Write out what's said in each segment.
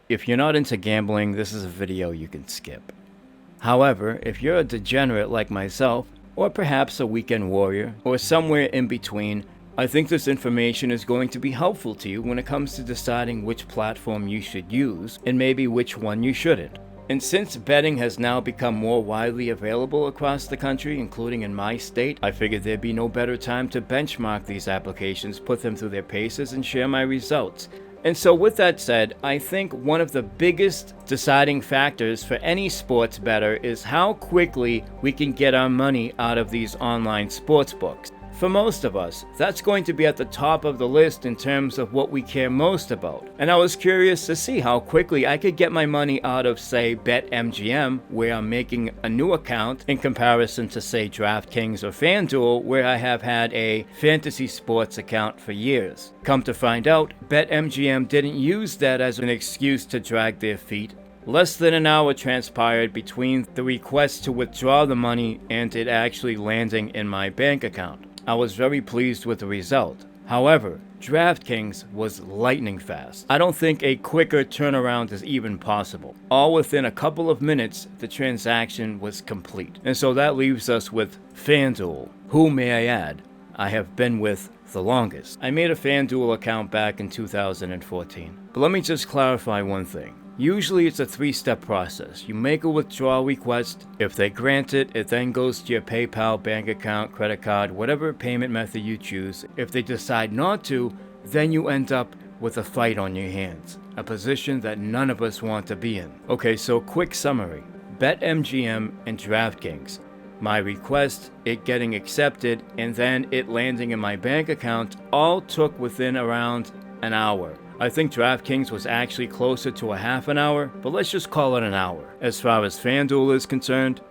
If you're not into gambling, this is a video you can skip. However, if you're a degenerate like myself, or perhaps a weekend warrior, or somewhere in between, I think this information is going to be helpful to you when it comes to deciding which platform you should use and maybe which one you shouldn't. And since betting has now become more widely available across the country, including in my state, I figured there'd be no better time to benchmark these applications, put them through their paces, and share my results. And so with that said, I think one of the biggest deciding factors for any sports bettor is how quickly we can get our money out of these online sports books. For most of us, that's going to be at the top of the list in terms of what we care most about. And I was curious to see how quickly I could get my money out of, say, Betmgm, where I'm making a new account, in comparison to, say, Draftkings or Fanduel, where I have had a fantasy sports account for years. Come to find out, Betmgm didn't use that as an excuse to drag their feet. Less than an hour transpired between the request to withdraw the money and it actually landing in my bank account. I was very pleased with the result. However, DraftKings was lightning fast. I don't think a quicker turnaround is even possible. All within a couple of minutes, the transaction was complete. And so that leaves us with FanDuel, who, may I add, I have been with the longest. I made a FanDuel account back in 2014. But let me just clarify one thing. Usually it's a 3-step process. You make a withdrawal request. If they grant it, it then goes to your PayPal, bank account, credit card, whatever payment method you choose. If they decide not to, then you end up with a fight on your hands, a position that none of us want to be in. Okay, so quick summary. Betmgm and DraftKings. My request, it getting accepted, and then it landing in my bank account all took within around an hour. I think DraftKings was actually closer to a half an hour, but let's just call it an hour. As far as FanDuel is concerned,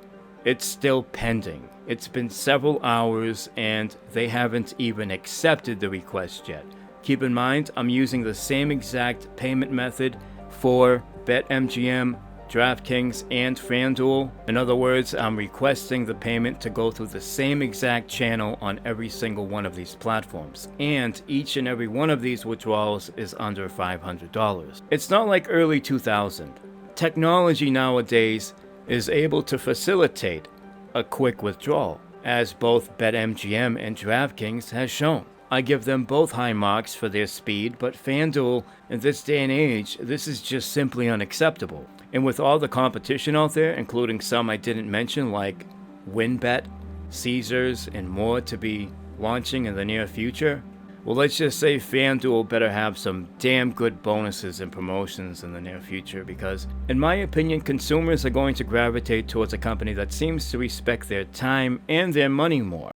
it's still pending. It's been several hours and they haven't even accepted the request yet. Keep in mind, I'm using the same exact payment method for Betmgm, DraftKings, and FanDuel. In other words, I'm requesting the payment to go through the same exact channel on every single one of these platforms. And each and every one of these withdrawals is under $500. It's not like early 2000. Technology nowadays is able to facilitate a quick withdrawal, as both Betmgm and DraftKings has shown. I give them both high marks for their speed, but FanDuel, in this day and age, this is just simply unacceptable. And with all the competition out there, including some I didn't mention like WinBet, Caesars, and more to be launching in the near future, well, let's just say FanDuel better have some damn good bonuses and promotions in the near future, because in my opinion, consumers are going to gravitate towards a company that seems to respect their time and their money more.